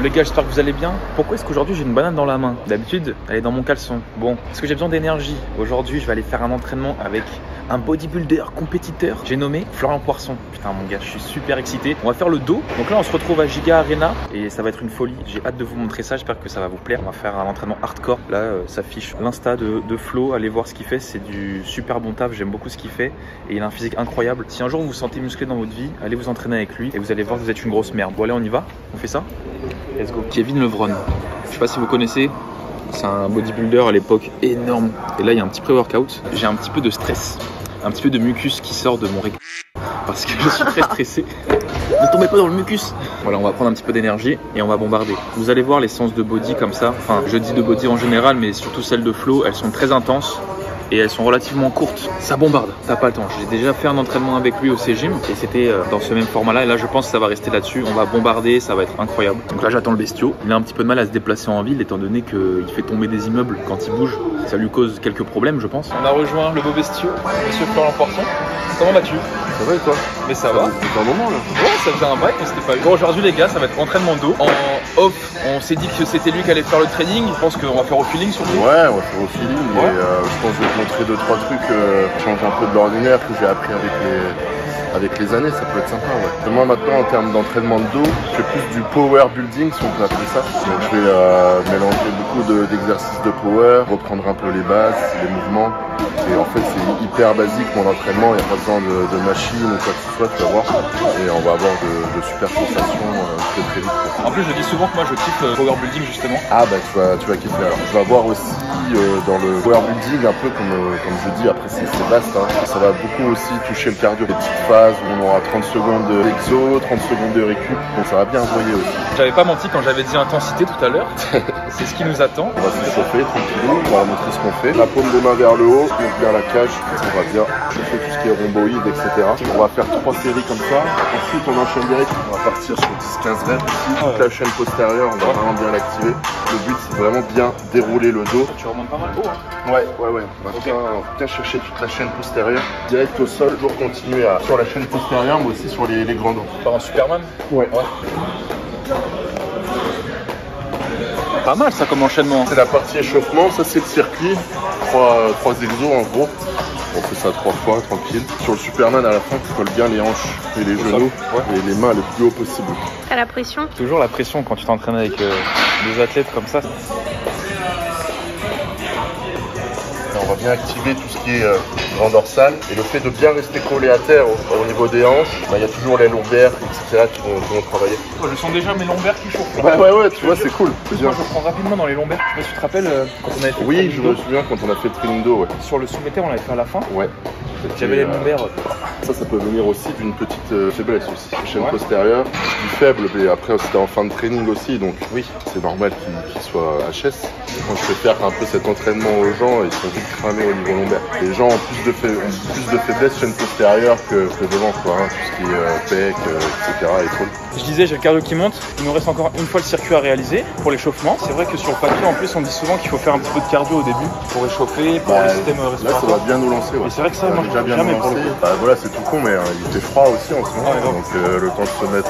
les gars, j'espère que vous allez bien. Pourquoi est-ce qu'aujourd'hui j'ai une banane dans la main? D'habitude, elle est dans mon caleçon. Bon, est-ce que j'ai besoin d'énergie? Aujourd'hui, je vais aller faire un entraînement avec un bodybuilder compétiteur. J'ai nommé Florian Poisson. Putain mon gars, je suis super excité. On va faire le dos. Donc là, on se retrouve à Giga Arena et ça va être une folie. J'ai hâte de vous montrer ça. J'espère que ça va vous plaire. On va faire un entraînement hardcore. Là, ça affiche l'insta de Flo. Allez voir ce qu'il fait. C'est du super bon taf. J'aime beaucoup ce qu'il fait et il a un physique incroyable. Si un jour vous vous sentez musclé dans votre vie, allez vous entraîner avec lui et vous allez voir que vous êtes une grosse merde. Bon allez, on y va. On fait ça? Let's go. Kevin Levron. Je sais pas si vous connaissez. C'est un bodybuilder à l'époque énorme. Et là, il y a un petit pré-workout. J'ai un petit peu de stress. Un petit peu de mucus qui sort de mon rectum parce que je suis très stressé. Ne tombez pas dans le mucus. Voilà, on va prendre un petit peu d'énergie et on va bombarder. Vous allez voir les séances de body comme ça. Enfin, je dis de body en général, mais surtout celles de Flo, elles sont très intenses. Et elles sont relativement courtes. Ça bombarde, t'as pas le temps. J'ai déjà fait un entraînement avec lui au C-Gym et c'était dans ce même format-là. Et là, je pense que ça va rester là-dessus. On va bombarder, ça va être incroyable. Donc là, j'attends le bestiau. Il a un petit peu de mal à se déplacer en ville étant donné qu'il fait tomber des immeubles quand il bouge. Ça lui cause quelques problèmes, je pense. On a rejoint le beau bestiau, monsieur Florian Poisson. Comment vas-tu? Ça va et toi? Mais ça va. Ça fait un moment là. Ouais, ça faisait un bail qu'on s'était pas vu. Bon, aujourd'hui les gars, ça va être entraînement dos. En off, on s'est dit que c'était lui qui allait faire le training. Je pense qu'on va faire au feeling surtout. Ouais, on va faire au feeling et je pense que je vais te montrer 2-3 trucs qui changent un peu de l'ordinaire que j'ai appris avec les années, ça peut être sympa. Ouais. Moi maintenant en termes d'entraînement de dos, je fais plus du power building si on peut appeler ça. Donc je vais mélanger beaucoup d'exercices de power, reprendre un peu les bases, les mouvements. Et en fait c'est hyper basique mon entraînement, il n'y a pas besoin de machine ou quoi que ce soit, tu vas voir. Et on va avoir de super sensations très vite. En plus je dis souvent que moi je kiffe le power building justement. Ah bah tu vas kiffer alors. Je vais avoir aussi dans le power building un peu comme je dis, après c'est vaste, hein. Ça va beaucoup aussi toucher le cardio, des petites phases où on aura 30 secondes d'exo, 30 secondes de récup, donc ça va bien envoyer aussi. J'avais pas menti quand j'avais dit intensité tout à l'heure. C'est ce qui nous attend. On va se chauffer tranquillou, on va montrer ce qu'on fait. La paume des mains vers le haut, on bien la cage, on va bien chauffer tout ce qui est rhomboïde, etc. On va faire 3 séries comme ça. Ensuite on enchaîne direct, on va partir sur 10-15 reps ici. Toute la chaîne postérieure, on va vraiment bien l'activer. Le but c'est vraiment bien dérouler le dos. Tu remontes pas mal haut, hein? Ouais. On va bien chercher toute la chaîne postérieure. Direct au sol, toujours continuer sur la chaîne postérieure, mais aussi sur les grands dos. Par un Superman? Ouais. Pas mal ça comme enchaînement. C'est la partie échauffement, ça c'est le circuit. 3 exos en gros. On fait ça 3 fois, tranquille. Sur le Superman, à la fin, tu colles bien les hanches et les genoux et les mains le plus haut possible. T'as la pression? Toujours la pression quand tu t'entraînes avec des athlètes comme ça. On va bien activer tout ce qui est grand dorsal et le fait de bien rester collé à terre au niveau des hanches, il y a toujours les lombaires, etc. qui vont travailler. Je sens déjà mes lombaires qui chauffent. Ouais, tu vois, c'est cool. Moi, je prends rapidement dans les lombaires. Je sais pas si tu te rappelles quand on avait fait Oui, je me souviens quand on a fait le training dos. Ouais. Sur le soumetteur, on l'avait fait à la fin. Ouais. J'avais les lombaires. Ça peut venir aussi d'une petite faiblesse aussi. Chaîne postérieure, du faible, mais après c'était en fin de training aussi, donc oui, c'est normal qu'il soit HS. Quand je fais faire un peu cet entraînement aux gens, ils sont vite cramés au niveau lombaire. Les gens ont plus de faiblesse chaîne postérieure que devant, quoi, hein, tout ce qui est pec, etc. et tout. Je disais, j'ai le cardio qui monte. Il nous reste encore une fois le circuit à réaliser pour l'échauffement. C'est vrai que sur le papier, en plus, on dit souvent qu'il faut faire un petit peu de cardio au début pour échauffer, pour le système respiratoire. Là, ça va bien nous lancer. Ouais. Et c'est vrai que ça, moi, déjà bien jamais lancé. Voilà, c'est tout con, mais il fait froid aussi en ce moment. Ah, donc le temps de se mettre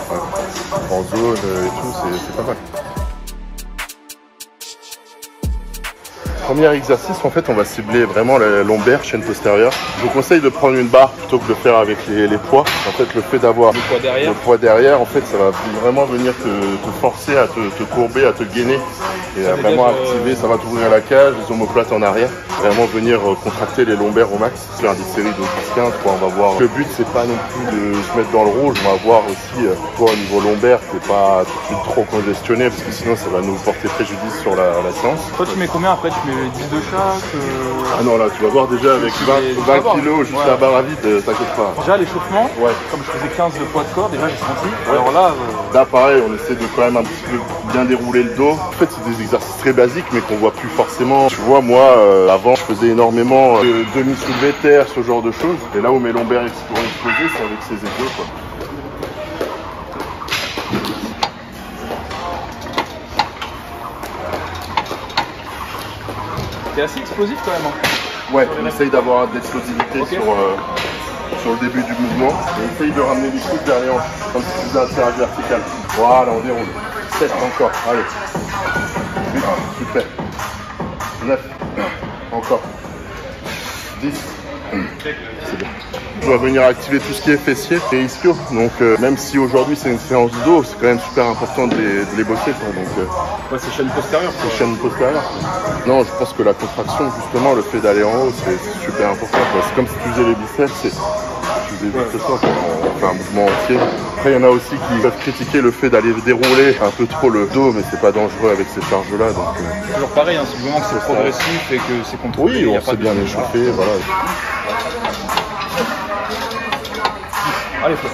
en zone et tout, c'est pas mal. Premier exercice, en fait, on va cibler vraiment la lombaire, chaîne postérieure. Je vous conseille de prendre une barre plutôt que de le faire avec les poids. En fait, le fait d'avoir le poids derrière, en fait, ça va vraiment venir te forcer à te courber, à te gainer et à vraiment activer. Ça va t'ouvrir la cage, les omoplates en arrière. Vraiment venir contracter les lombaires au max. Faire des séries de 10-15, on va voir. Le but, c'est pas non plus de se mettre dans le rouge. On va voir aussi, au niveau lombaire, c'est pas tout de suite trop congestionné parce que sinon, ça va nous porter préjudice sur la séance. Toi, tu mets combien après? Tu mets 10 de chaque Ah non, là, tu vas voir déjà avec 20 kilos juste la barre à vide, t'inquiète pas. Déjà, l'échauffement, comme je faisais 15 de poids de corps, déjà j'ai senti. Alors là, pareil, on essaie de quand même un petit peu bien dérouler le dos. En fait, c'est des exercices très basiques, mais qu'on voit plus forcément. Tu vois, moi, avant, je faisais énormément de demi-soulevé terre, ce genre de choses. Et là où mes lombaires pourraient exploser, c'est avec ces exos, quoi. T'es assez explosif quand même. Hein. Ouais, on essaye d'avoir de l'explosivité sur le début du mouvement. On essaye de ramener les coudes vers les hanches, comme si tu faisais un tirage vertical. Voilà, on déroule. 7 encore, allez. 8, super. 9, encore. 10. C'est bien. Je dois venir activer tout ce qui est fessier et ischio. Donc même si aujourd'hui c'est une séance de dos, c'est quand même super important de les bosser. Quoi. Donc, ouais, c'est chaîne postérieure. C'est chaîne postérieure. Non, je pense que la contraction, justement, le fait d'aller en haut, c'est super important. C'est comme si tu faisais les biceps. Tu faisais juste ça, on fait un mouvement entier. Après, il y en a aussi qui peuvent critiquer le fait d'aller dérouler un peu trop le dos, mais c'est pas dangereux avec ces charges-là. Donc, toujours pareil, hein, c'est vraiment que c'est progressif et que c'est contrôlé. Oui, on s'est bien échauffé, voilà. Allez, Flo.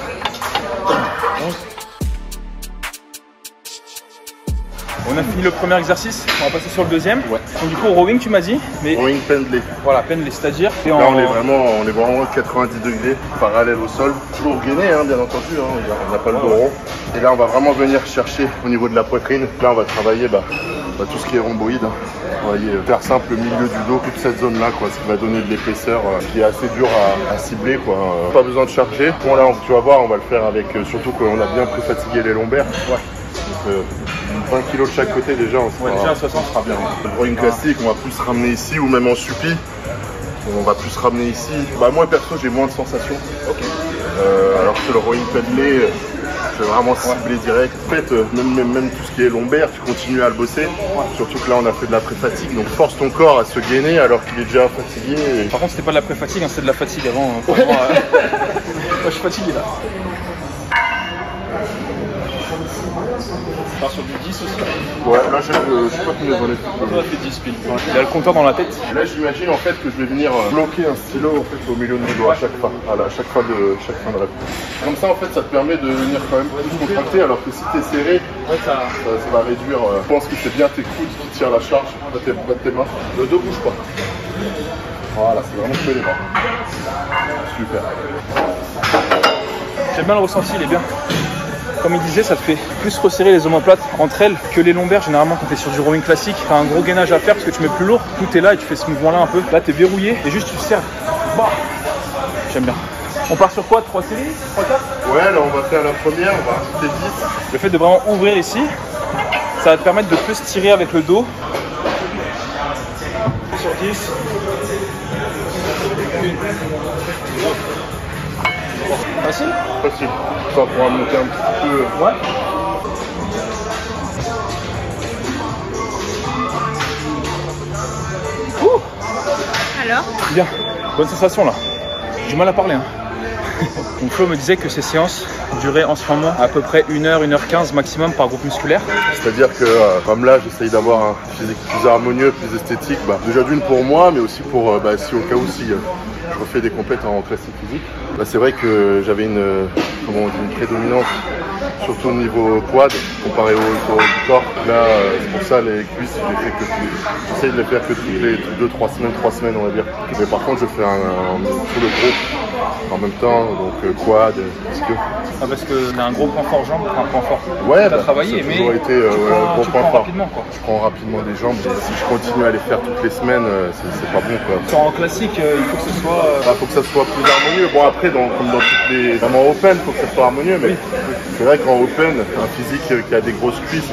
On a fini le premier exercice, on va passer sur le deuxième. Ouais. Donc du coup, rowing, tu m'as dit. Mais rowing pendlé. Voilà, pendlé, c'est-à-dire. Là, on est vraiment 90 degrés, parallèle au sol. Toujours gainé, hein, bien entendu, hein, on n'a pas le dos rond. Et là, on va vraiment venir chercher au niveau de la poitrine. Là, on va travailler tout ce qui est rhomboïde. On va faire simple, le milieu du dos, toute cette zone-là, quoi, ce qui va donner de l'épaisseur qui est assez dur à cibler, quoi. Pas besoin de charger. Bon, là, tu vas voir, on va le faire avec, surtout qu'on a bien préfatigué les lombaires. Ouais. Donc, 20 kg de chaque côté déjà, déjà à 60 sera bien. Le rowing classique, on va plus se ramener ici ou même en suppi. On va plus se ramener ici. Bah, moi perso, j'ai moins de sensations. Okay. Alors que le rowing pendlé, je vais vraiment cibler direct. En fait, même tout ce qui est lombaire, tu continues à le bosser. Ouais. Surtout que là, on a fait de la pré-fatigue. Donc force ton corps à se gainer alors qu'il est déjà fatigué. Et... Par contre, c'était pas de la pré-fatigue, hein, c'était de la fatigue avant. Moi, je suis fatigué là. On part sur du 10 aussi. Ouais, là je sais pas combien j'en ai fait. On a fait 10 piles. Il a le compteur dans la tête. Là j'imagine en fait que je vais venir bloquer un stylo en fait, au milieu de mes doigts à chaque fois. Voilà, à chaque fin de rep. Comme ça en fait ça te permet de venir quand même plus contracter alors que si t'es serré, ça va réduire. Je pense que c'est bien tes coudes qui tirent la charge de tes mains. Le dos bouge pas. Voilà, c'est vraiment que les mains. Super. J'aime bien le ressenti, il est bien. Comme il disait, ça te fait plus resserrer les omoplates entre elles que les lombaires. Généralement, quand tu es sur du rowing classique, tu as un gros gainage à faire parce que tu mets plus lourd. Tout est là et tu fais ce mouvement-là un peu. Là, tu es verrouillé et juste tu serres. Bah. J'aime bien. On part sur quoi? 3 séries 3, 4? Ouais, là, on va faire la première, on va rajouter 10. Le fait de vraiment ouvrir ici, ça va te permettre de plus tirer avec le dos. Sur 10. Facile? Facile. Ça pourra monter un petit peu. Ouais. Ouh. Alors? Bien. Bonne sensation là. J'ai du mal à parler. Hein. Donc Flo me disait que ces séances duraient en ce moment à peu près 1h, 1h15 maximum par groupe musculaire. C'est-à-dire que comme là j'essaye d'avoir un physique plus harmonieux, plus esthétique, déjà d'une pour moi, mais aussi pour si au cas où si je refais des compètes en classique physique. Là c'est vrai que j'avais une prédominance surtout au niveau quad comparé au du corps. Là c'est pour ça les cuisses j'essaye de les faire que toutes les 2-3 semaines, 3 semaines on va dire. Mais par contre je fais tout le gros en même temps, donc quad, ischio. Ah, parce que t'as un gros point fort jambes, un point fort. Ouais, t'as travaillé, mais été, gros tu point prends fort. Rapidement, quoi. Je prends rapidement des jambes. Et si je continue à les faire toutes les semaines, c'est pas bon, quoi. En classique, il faut que ce soit. Faut que ça soit plus harmonieux. Bon après, comme dans toutes les, même en open, faut que ça soit harmonieux, mais c'est vrai qu'en open, un physique qui a des grosses cuisses,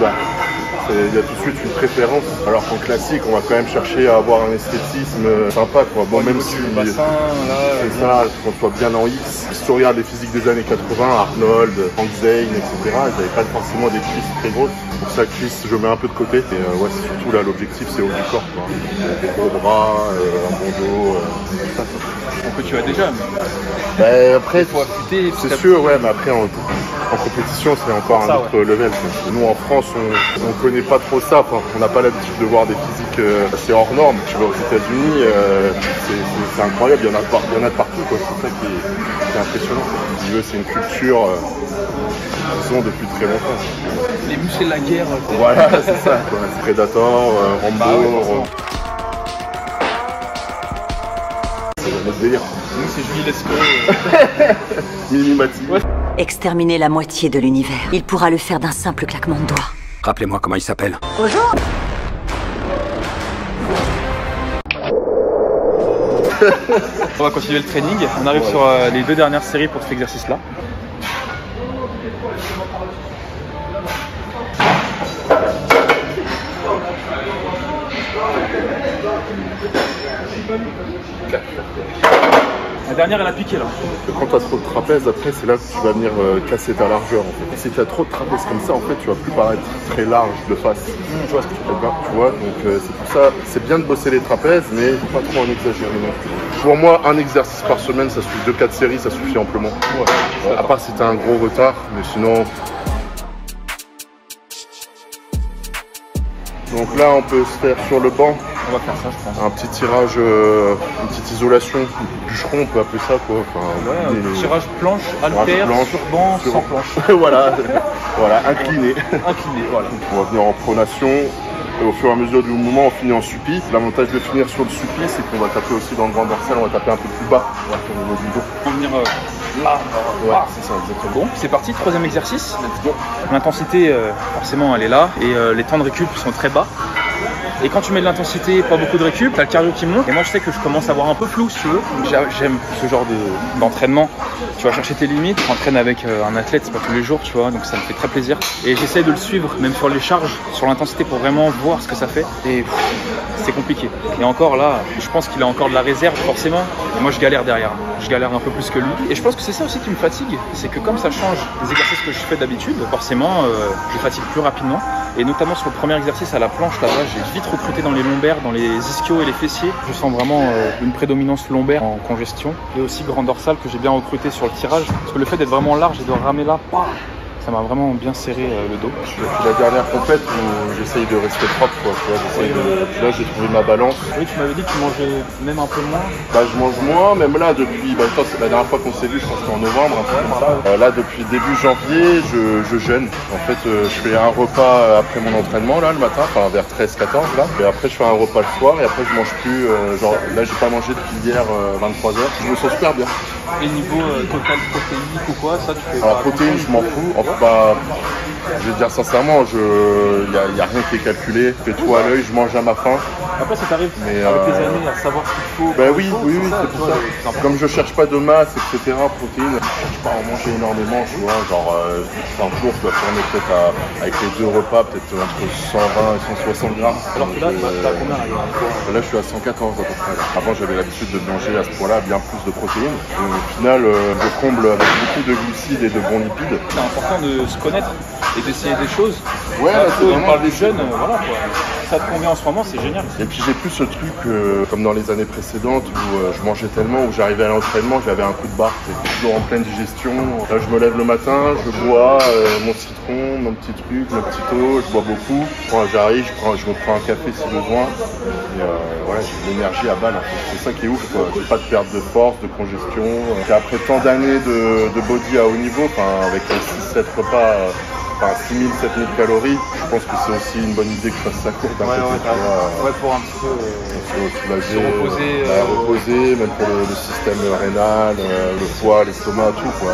il y a tout de suite une préférence. Alors qu'en classique, on va quand même chercher à avoir un esthétisme sympa, quoi. Bon, même si le bassin, là, c'est ça, qu'on soit bien en X. Si tu regardes les physiques des années 80, Arnold, Frank Zane, etc., ils n'avaient pas forcément des cuisses très grosses. Pour ça, cuisses, je mets un peu de côté. Et ouais, c'est surtout là, l'objectif, c'est haut du corps, quoi. Des gros bras, un bon dos, tout ça. Donc que tu as déjà, mais... après, c'est sûr, ouais, mais après, en compétition, c'est encore un autre level. Quoi. Nous, en France, on connaît pas trop ça. Enfin, on n'a pas l'habitude de voir des physiques assez hors normes. Tu vas aux États-Unis, c'est incroyable. Il y en a de partout. C'est ça qui est impressionnant. C'est une culture qu'ils ont depuis très longtemps. Les muscles de la guerre. Voilà, c'est ça. Predator, Rambo. C'est notre délire. Nous, c'est Julie Lescaut. Minimati. Ouais. Exterminer la moitié de l'univers. Il pourra le faire d'un simple claquement de doigts. Rappelez-moi comment il s'appelle. Bonjour. On va continuer le training. On arrive sur les 2 dernières séries pour cet exercice-là. La dernière, elle a piqué là. Quand tu as trop de trapèzes, après, c'est là que tu vas venir casser ta largeur. En fait. Si tu as trop de trapèzes comme ça, en fait, tu vas plus paraître très large de face. Tu vois ce que tu fais pas, tu vois. Donc, c'est pour ça, c'est bien de bosser les trapèzes, mais il faut pas trop en exagérer non plus. Pour moi, un exercice par semaine, ça suffit. 2-4 séries, ça suffit amplement. Ouais. À part si tu as un gros retard, mais sinon. Donc là, on peut se faire sur le banc. On va faire ça, je pense. Un petit tirage, une petite isolation, bûcheron, on peut appeler ça quoi. Enfin, ouais, tirage planche, haltère, sur banc, sans planche. Voilà, voilà, incliné. Incliné, voilà. On va venir en pronation. Et au fur et à mesure du mouvement, on finit en suppi. L'avantage de finir sur le suppi, c'est qu'on va taper aussi dans le grand dorsal, on va taper un peu plus bas au niveau du dos. On va venir là. Ouais, c'est ça, exactement. Bon, c'est parti, troisième exercice. L'intensité, forcément, elle est là. Et les temps de récup sont très bas. Et quand tu mets de l'intensité, pas beaucoup de récup, t'as le cardio qui monte. Et moi, je sais que je commence à avoir un peu flou, si tu veux. J'aime ce genre d'entraînement. Tu vas chercher tes limites. Tu entraînes avec un athlète, c'est pas tous les jours, tu vois. Donc ça me fait très plaisir. Et j'essaie de le suivre, même sur les charges, sur l'intensité, pour vraiment voir ce que ça fait. Et c'est compliqué. Et encore là, je pense qu'il a encore de la réserve, forcément. Et moi, je galère derrière. Je galère un peu plus que lui. Et je pense que c'est ça aussi qui me fatigue. C'est que comme ça change des exercices que je fais d'habitude, forcément, je fatigue plus rapidement. Et notamment sur le premier exercice à la planche, là-bas, j'ai vite recruté dans les lombaires, dans les ischios et les fessiers. Je sens vraiment une prédominance lombaire en congestion. Et aussi grand dorsal que j'ai bien recruté sur le tirage. Parce que le fait d'être vraiment large et de ramer là, ça m'a vraiment bien serré le dos. Depuis la dernière compète où j'essaye de rester propre, quoi. Là, j'ai trouvé ma balance. Oui, tu m'avais dit que tu mangeais même un peu moins. Bah, je mange moins, même là, depuis. Bah, c'est la dernière fois qu'on s'est vu, je pense que c'était en novembre, un peu comme ça. Là, depuis début janvier, je jeûne. En fait, je fais un repas après mon entraînement, là, le matin, enfin vers 13-14, là. Et après, je fais un repas le soir, et après, je mange plus. Genre, là, j'ai pas mangé depuis hier, 23h. Je me sens super bien. Et niveau total protéinique ou quoi, ça, tu fais alors, protéines, je m'en fous. Enfin, bah, je vais dire sincèrement, il n'y a rien qui est calculé. Je fais tout à l'œil, je mange à ma faim. Après, ça t'arrive avec les années à savoir ce qu'il faut. Bah oui, c'est pour ça. Comme je cherche pas de masse, etc., protéines, je cherche pas à en manger énormément, tu vois. Genre, un jour, je dois tourner peut-être avec les 2 repas, peut-être entre 120 et 160 grammes. Alors que là, t'as combien là, je suis à 114 à peu près. Avant, j'avais l'habitude de manger à ce point-là bien plus de protéines. Et au final, je comble avec beaucoup de glucides et de bons lipides. C'est important de se connaître et d'essayer des choses. Ouais, c'est on parle des jeunes, voilà quoi. Ça te convient en ce moment, c'est génial. Et puis j'ai plus ce truc comme dans les années précédentes où je mangeais tellement, où j'arrivais à l'entraînement, j'avais un coup de barre, j'étais toujours en pleine digestion. Là je me lève le matin, je bois mon citron, mon petit truc, mon petit eau, je bois beaucoup. Quand j'arrive, je me prends un café si besoin. Et voilà, j'ai de l'énergie à balle en fait. C'est ça qui est ouf, quoi. J'ai pas de perte de force, de congestion. Et après tant d'années de body à haut niveau, avec 6-7 repas. 6000, 7000 calories, je pense que c'est aussi une bonne idée que je fasse ça court. Ouais, pour un petit peu soulager, se reposer, même pour le système rénal, le foie, l'estomac, tout quoi.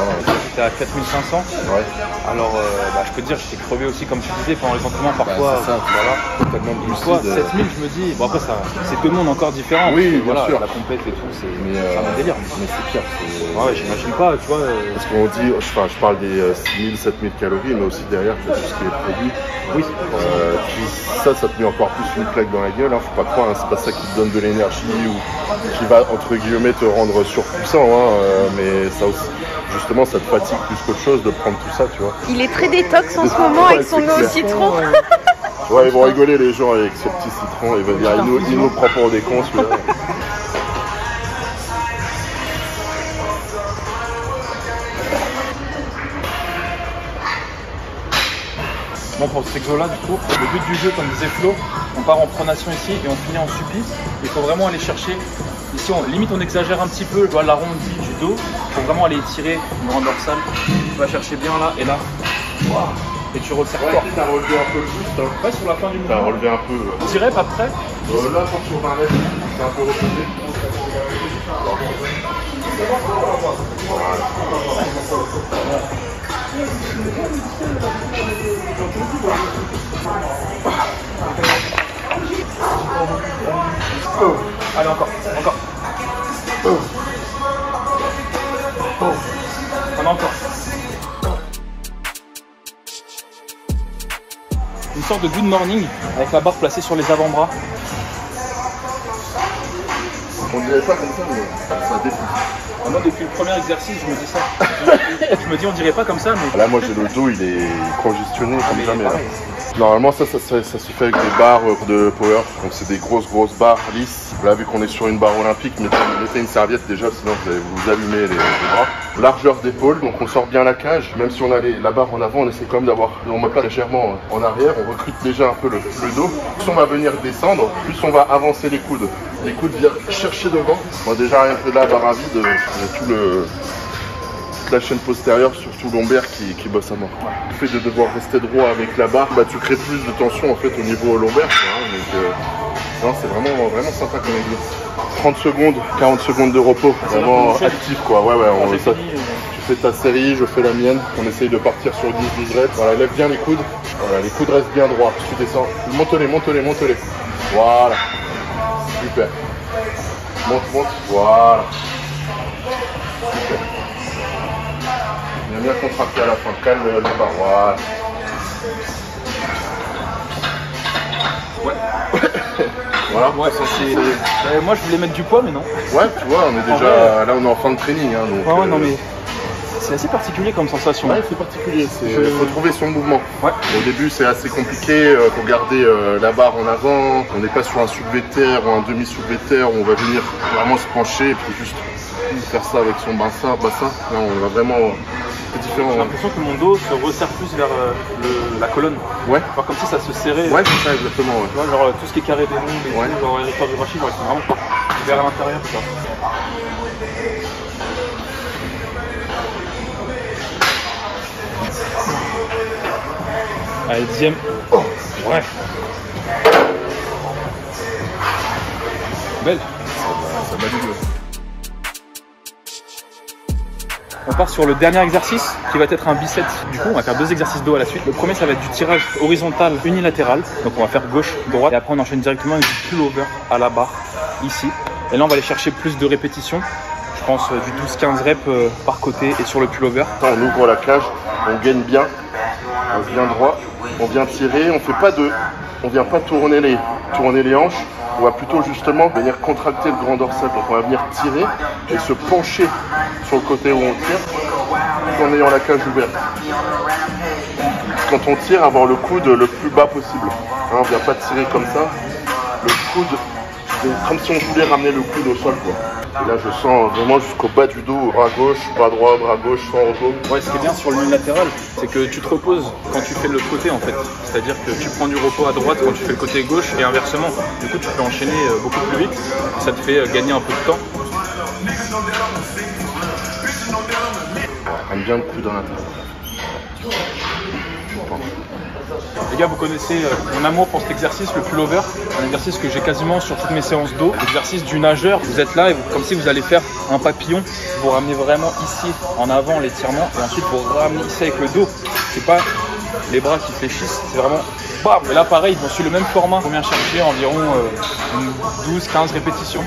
T'es à 4500. Ouais. Alors, je peux te dire, j'étais crevé aussi, comme tu disais, pendant les entraînements parfois. C'est ça, voilà. Totalement de glucides. 7000, je me dis, bon après, c'est 2 mondes encore différents. Oui, bien sûr. La compète et tout, c'est un délire. Mais c'est pire. Ouais, j'imagine pas, tu vois. Parce qu'on dit, je parle des 6000, 7000 calories, mais aussi derrière, tout ce qui est produit. Oui. Ça te met encore plus une claque dans la gueule. Faut pas croire, c'est pas ça qui te donne de l'énergie ou qui va, entre guillemets, te rendre surpuissant. Mais ça aussi, justement, ça te fatigue plus qu'autre chose de prendre tout ça, tu vois. Il est très détox en ce moment avec son eau au citron. Ouais, ils vont rigoler les gens avec ce petit citron. Ils vont dire, il nous prend pour des cons, celui-là. Bon, pour cet exo là, du coup, le but du jeu, comme disait Flo, on part en pronation ici et on finit en suppi. Il faut vraiment aller chercher. Ici, limite, on exagère un petit peu l'arrondi du dos. Il faut vraiment aller étirer une grande dorsale. Tu vas chercher bien là et là. Wow. Et tu resserres fort. T'as relevé un peu le boost. Ouais, sur la fin du mouvement. T'as relevé un peu. Tirez pas près. Là, quand sur 20 mètres, c'est un peu reposé. Allez, encore. On a encore. Une sorte de good morning avec la barre placée sur les avant-bras. On dirait pas comme ça, mais ça défonce. Moi, depuis le premier exercice, je me dis ça. Je me dis, on dirait pas comme ça, mais. Là, moi, j'ai le dos, il est congestionné comme jamais. Là. Normalement, ça se fait avec des barres de power. Donc, c'est des grosses barres lisses. Là, vu qu'on est sur une barre olympique, mettez une serviette déjà, sinon vous allez vous allumer les bras. Largeur d'épaule, donc on sort bien la cage. Même si on a la barre en avant, on essaie quand même d'avoir. On met pas légèrement en arrière. On recrute déjà un peu le dos. Plus on va venir descendre, plus on va avancer les coudes. Les coudes viennent chercher devant. Bon, déjà, rien que là, barre à vide, toute la chaîne postérieure, surtout lombaire qui bosse à mort. Le fait de devoir rester droit avec la barre, bah, tu crées plus de tension en fait au niveau lombaire. Non, c'est vraiment sympa comme exercice. 30 secondes, 40 secondes de repos, vraiment actif quoi. Ouais, tu fais ta série, je fais la mienne. On essaye de partir sur 10-12 reps. Voilà, lève bien les coudes. Voilà, les coudes restent bien droits. Tu descends. Monte-les. Voilà. Super. Monte. Voilà. Super. Bien contracté à la fin. Calme la barre. Voilà. Voilà. Ouais, ça c'est. Moi je voulais mettre du poids, mais non. Ouais, tu vois, on est déjà. Là, on est en fin de training. Hein, donc, ouais, non, mais. C'est assez particulier comme sensation. Ouais, c'est particulier. Il faut trouver son mouvement. Ouais. Au début, c'est assez compliqué. Pour garder la barre en avant. On n'est pas sur un soulevé de terre ou un demi-soulevé de terre où on va venir vraiment se pencher et puis juste faire ça avec son bassin. Là, on va vraiment. C'est différent. J'ai l'impression que mon dos se resserre plus vers la colonne. Ouais. Genre comme si ça se serrait. Ouais, c'est ça exactement. Ouais. Tu vois, genre tout ce qui est carré des nombres et ouais. tout, genre les efforts du rachis, genre, c'est vraiment vers l'intérieur. Allez, 10e. Oh, ouais. Belle. Ça m'a dit. On part sur le dernier exercice qui va être un biceps. Du coup, on va faire 2 exercices dos à la suite. Le premier, ça va être du tirage horizontal unilatéral. Donc, on va faire gauche-droite. Et après, on enchaîne directement avec du pull-over à la barre, ici. Et là, on va aller chercher plus de répétitions. Je pense du 12-15 reps par côté et sur le pull-over. On ouvre la cage, on gaine bien. On vient droit, on vient tirer. On vient pas tourner les hanches. On va plutôt justement venir contracter le grand dorsal. Donc on va venir tirer et se pencher sur le côté où on tire tout en ayant la cage ouverte. Quand on tire, avoir le coude le plus bas possible. Hein, on ne vient pas tirer comme ça. Le coude, c'est comme si on voulait ramener le coude au sol, quoi. Et là, je sens vraiment jusqu'au bas du dos, bras gauche, bras droit, bras gauche, sans repos. Ouais, ce qui est bien sur l'unilatéral, c'est que tu te reposes quand tu fais le côté en fait. C'est-à-dire que tu prends du repos à droite quand tu fais le côté gauche et inversement. Du coup, tu peux enchaîner beaucoup plus vite. Ça te fait gagner un peu de temps. Aime bien le coude dans l'intérieur. Les gars, vous connaissez mon amour pour cet exercice, le pull-over. Un exercice que j'ai quasiment sur toutes mes séances d'eau. L'exercice du nageur, vous êtes là et comme si vous allez faire un papillon. Vous ramenez vraiment ici en avant l'étirement et ensuite vous ramenez ici avec le dos. C'est pas les bras qui fléchissent, c'est vraiment bam. Et là pareil, on suit le même format. On vient chercher environ 12-15 répétitions.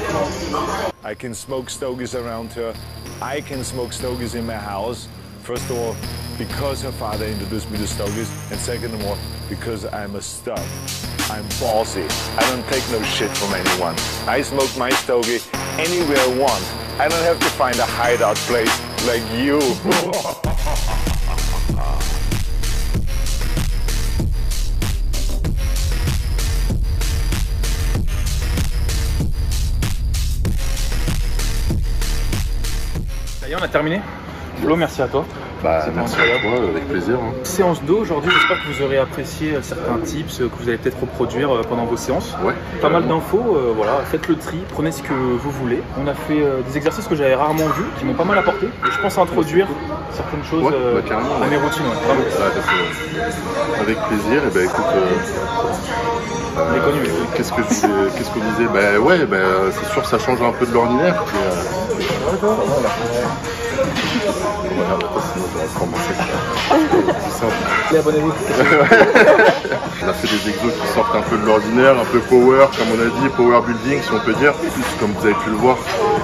I can smoke stogies around her. I can smoke stogies in my house. First of all, because her father introduced me to stogies, and second of all, because I'm a stud. I'm ballsy. I don't take no shit from anyone. I smoke my stogie anywhere I want. I don't have to find a hideout place like you. Ça y est, on a terminé. Flo, merci à toi. Merci à toi, avec plaisir. Hein. Séance d'eau aujourd'hui, j'espère que vous aurez apprécié certains tips que vous allez peut-être reproduire pendant vos séances. Ouais, pas mal d'infos, voilà, faites le tri, prenez ce que vous voulez. On a fait des exercices que j'avais rarement vus, qui m'ont pas mal apporté. Et je pense introduire certaines choses à mes routines. Avec plaisir, et ben écoute, qu'est-ce qu'on disait? C'est sûr, ça change un peu de l'ordinaire. Abonnez-vous. On a fait des exos qui sortent un peu de l'ordinaire, un peu power, comme on a dit, power building si on peut dire. Plus, comme vous avez pu le voir,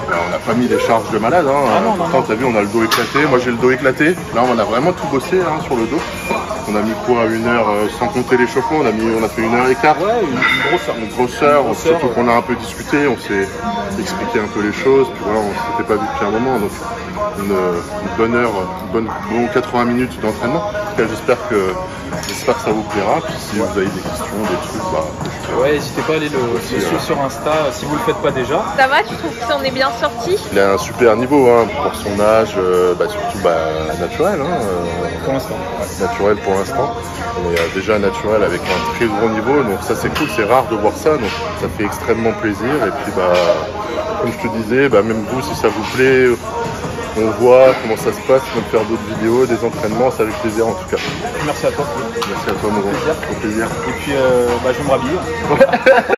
on n'a pas mis des charges de malade. Hein. Pourtant, t'as vu, on a le dos éclaté. Moi, j'ai le dos éclaté. Là, on a vraiment tout bossé hein, sur le dos. On a mis quoi à 1 heure, sans compter l'échauffement, on a fait 1h15. Ouais, une grosse heure. Une grosse heure, surtout qu'on a un peu discuté, on s'est expliqué un peu les choses, puis voilà, on s'était pas vu depuis un moment, donc une bonne heure, bon 80 minutes d'entraînement. En tout cas, j'espère que ça vous plaira, puis si vous avez des questions, des trucs, bah... Ouais, n'hésitez pas à aller le suivre sur Insta si vous le faites pas déjà. Ça va, tu trouves qu'il s'en est bien sorti? Il a un super niveau, hein, pour son âge, surtout naturel. Hein, pour l'instant. Ouais. Naturel pour l'instant. On est déjà naturel avec un très gros niveau, donc ça c'est cool, c'est rare de voir ça, donc ça fait extrêmement plaisir. Et puis comme je te disais, même vous, si ça vous plaît, on voit comment ça se passe, on peut faire d'autres vidéos, des entraînements, ça avec plaisir en tout cas. Merci à toi. Merci à toi, Moreau. Au plaisir. Et puis je vais me rhabiller.